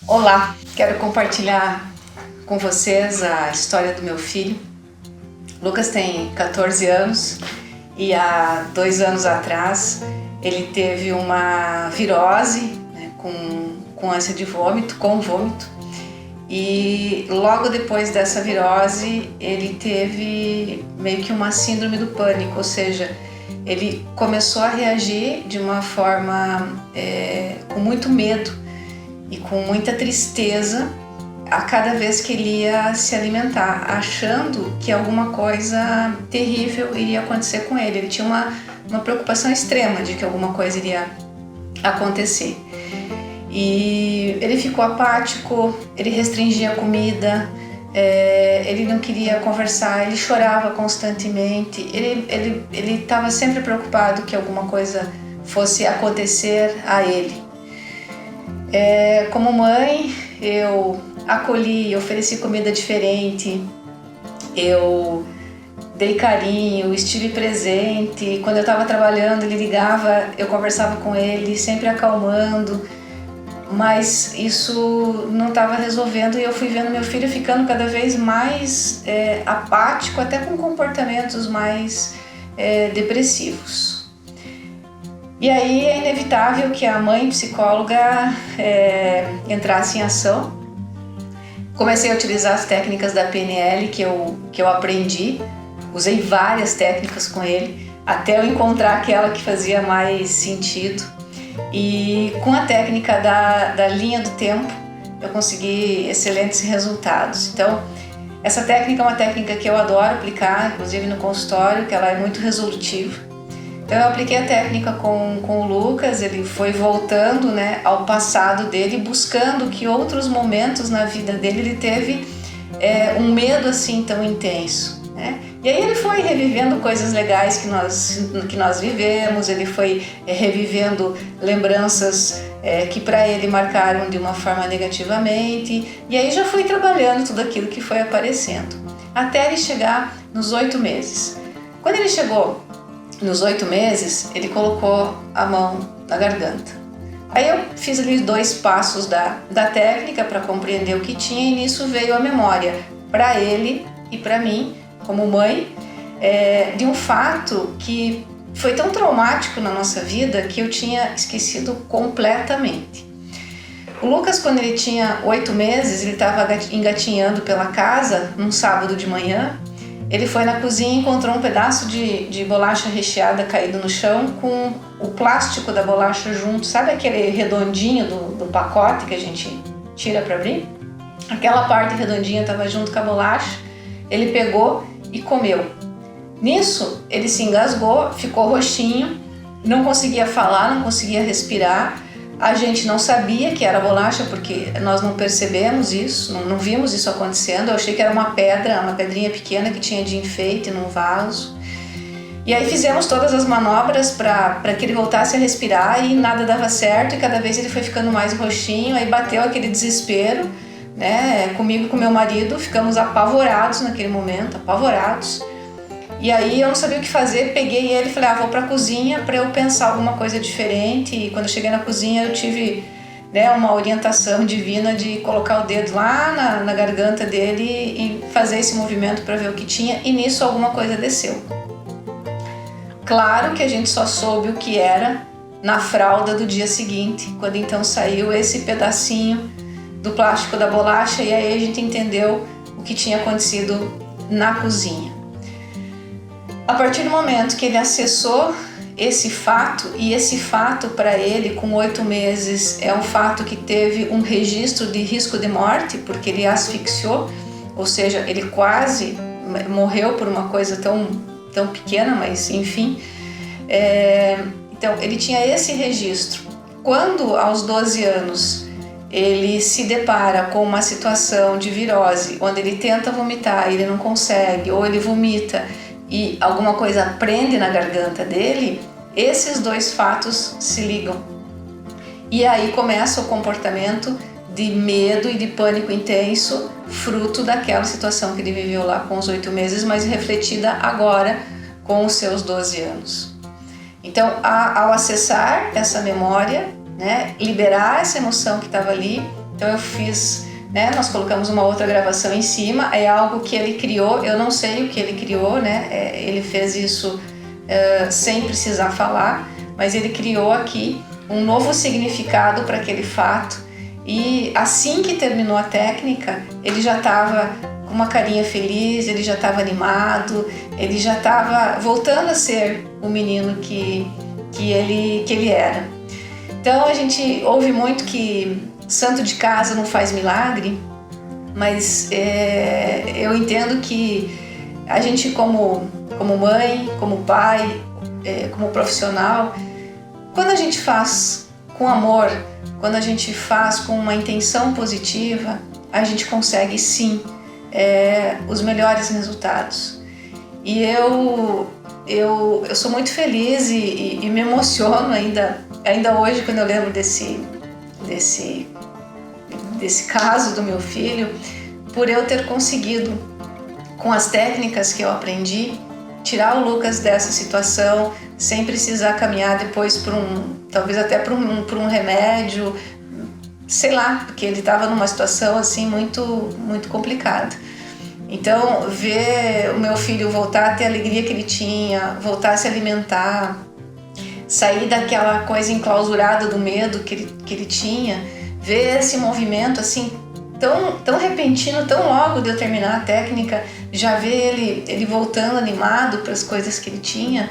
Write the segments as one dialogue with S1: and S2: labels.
S1: Olá, quero compartilhar com vocês a história do meu filho. Lucas tem 14 anos e há 2 anos atrás ele teve uma virose, né, com ânsia de vômito, com vômito. E logo depois dessa virose ele teve meio que uma síndrome do pânico, ou seja, ele começou a reagir de uma forma com muito medo e com muita tristeza a cada vez que ele ia se alimentar, achando que alguma coisa terrível iria acontecer com ele. Ele tinha uma preocupação extrema de que alguma coisa iria acontecer. E ele ficou apático, ele restringia a comida, ele não queria conversar, ele chorava constantemente, ele estava sempre preocupado que alguma coisa fosse acontecer a ele. Como mãe, eu acolhi, ofereci comida diferente, eu dei carinho, estive presente. Quando eu estava trabalhando, ele ligava, eu conversava com ele, sempre acalmando, mas isso não estava resolvendo e eu fui vendo meu filho ficando cada vez mais apático, até com comportamentos mais depressivos. E aí é inevitável que a mãe psicóloga entrasse em ação. Comecei a utilizar as técnicas da PNL que eu aprendi, usei várias técnicas com ele, até eu encontrar aquela que fazia mais sentido. E com a técnica da linha do tempo, eu consegui excelentes resultados. Então, essa técnica é uma técnica que eu adoro aplicar, inclusive no consultório, que ela é muito resolutiva. Então eu apliquei a técnica com o Lucas, ele foi voltando, né, ao passado dele, buscando que outros momentos na vida dele ele teve um medo assim tão intenso, né? E aí ele foi revivendo coisas legais que nós vivemos, ele foi revivendo lembranças que para ele marcaram de uma forma negativamente, e aí já fui trabalhando tudo aquilo que foi aparecendo, até ele chegar nos 8 meses. Quando ele chegou nos 8 meses, ele colocou a mão na garganta. Aí eu fiz ali 2 passos da técnica para compreender o que tinha e nisso veio a memória para ele e para mim, como mãe, de um fato que foi tão traumático na nossa vida que eu tinha esquecido completamente. O Lucas, quando ele tinha 8 meses, ele estava engatinhando pela casa num sábado de manhã. Ele foi na cozinha e encontrou um pedaço de bolacha recheada caído no chão com o plástico da bolacha junto. Sabe aquele redondinho do pacote que a gente tira para abrir? Aquela parte redondinha estava junto com a bolacha. Ele pegou e comeu. Nisso, ele se engasgou, ficou roxinho, não conseguia falar, não conseguia respirar. A gente não sabia que era bolacha porque nós não percebemos isso, não vimos isso acontecendo. Eu achei que era uma pedrinha pequena que tinha de enfeite num vaso. E aí fizemos todas as manobras para que ele voltasse a respirar e nada dava certo e cada vez ele foi ficando mais roxinho. Aí bateu aquele desespero, né? Comigo e com meu marido, ficamos apavorados naquele momento, apavorados. E aí eu não sabia o que fazer, peguei ele e falei, vou pra cozinha para eu pensar alguma coisa diferente. E quando eu cheguei na cozinha eu tive, né, uma orientação divina de colocar o dedo lá na garganta dele e fazer esse movimento para ver o que tinha, e nisso alguma coisa desceu. Claro que a gente só soube o que era na fralda do dia seguinte, quando então saiu esse pedacinho do plástico da bolacha, e aí a gente entendeu o que tinha acontecido na cozinha. A partir do momento que ele acessou esse fato, e esse fato para ele com 8 meses é um fato que teve um registro de risco de morte, porque ele asfixiou, ou seja, ele quase morreu por uma coisa tão pequena, mas enfim. Então ele tinha esse registro. Quando aos 12 anos ele se depara com uma situação de virose, onde ele tenta vomitar e ele não consegue, ou ele vomita e alguma coisa prende na garganta dele, esses 2 fatos se ligam. E aí começa o comportamento de medo e de pânico intenso, fruto daquela situação que ele viveu lá com os 8 meses, mas refletida agora com os seus 12 anos. Então, ao acessar essa memória, né, liberar essa emoção que estava ali, Então eu fiz, né, nós colocamos uma outra gravação em cima, é algo que ele criou, eu não sei o que ele criou, né, ele fez isso sem precisar falar, mas ele criou aqui um novo significado para aquele fato, e assim que terminou a técnica, ele já estava com uma carinha feliz, ele já estava animado, ele já estava voltando a ser o menino que ele era. Então a gente ouve muito que santo de casa não faz milagre, mas eu entendo que a gente como mãe, como pai, como profissional, quando a gente faz com amor, quando a gente faz com uma intenção positiva, a gente consegue sim os melhores resultados. E eu sou muito feliz e me emociono ainda hoje quando eu lembro desse caso do meu filho, por eu ter conseguido, com as técnicas que eu aprendi, tirar o Lucas dessa situação sem precisar caminhar depois talvez até por um remédio, sei lá, porque ele estava numa situação assim muito, muito complicada. Então, ver o meu filho voltar a ter a alegria que ele tinha, voltar a se alimentar, sair daquela coisa enclausurada do medo que ele tinha, ver esse movimento assim tão repentino, tão logo de eu terminar a técnica, já ver ele voltando animado para as coisas que ele tinha,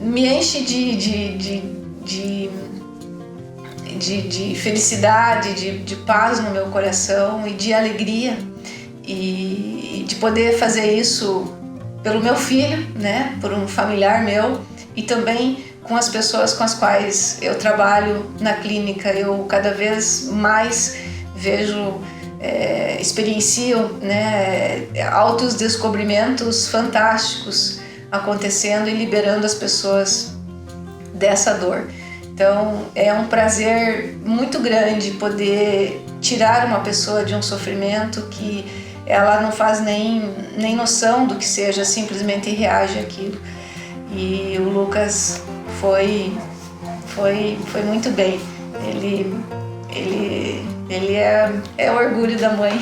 S1: me enche de felicidade, de paz no meu coração e de alegria, e de poder fazer isso pelo meu filho, né, por um familiar meu, e também com as pessoas com as quais eu trabalho na clínica. Eu cada vez mais vejo, experiencio, né, altos descobrimentos fantásticos acontecendo e liberando as pessoas dessa dor. Então é um prazer muito grande poder tirar uma pessoa de um sofrimento que ela não faz nem noção do que seja, simplesmente reage àquilo. E o Lucas foi muito bem. Ele é o orgulho da mãe.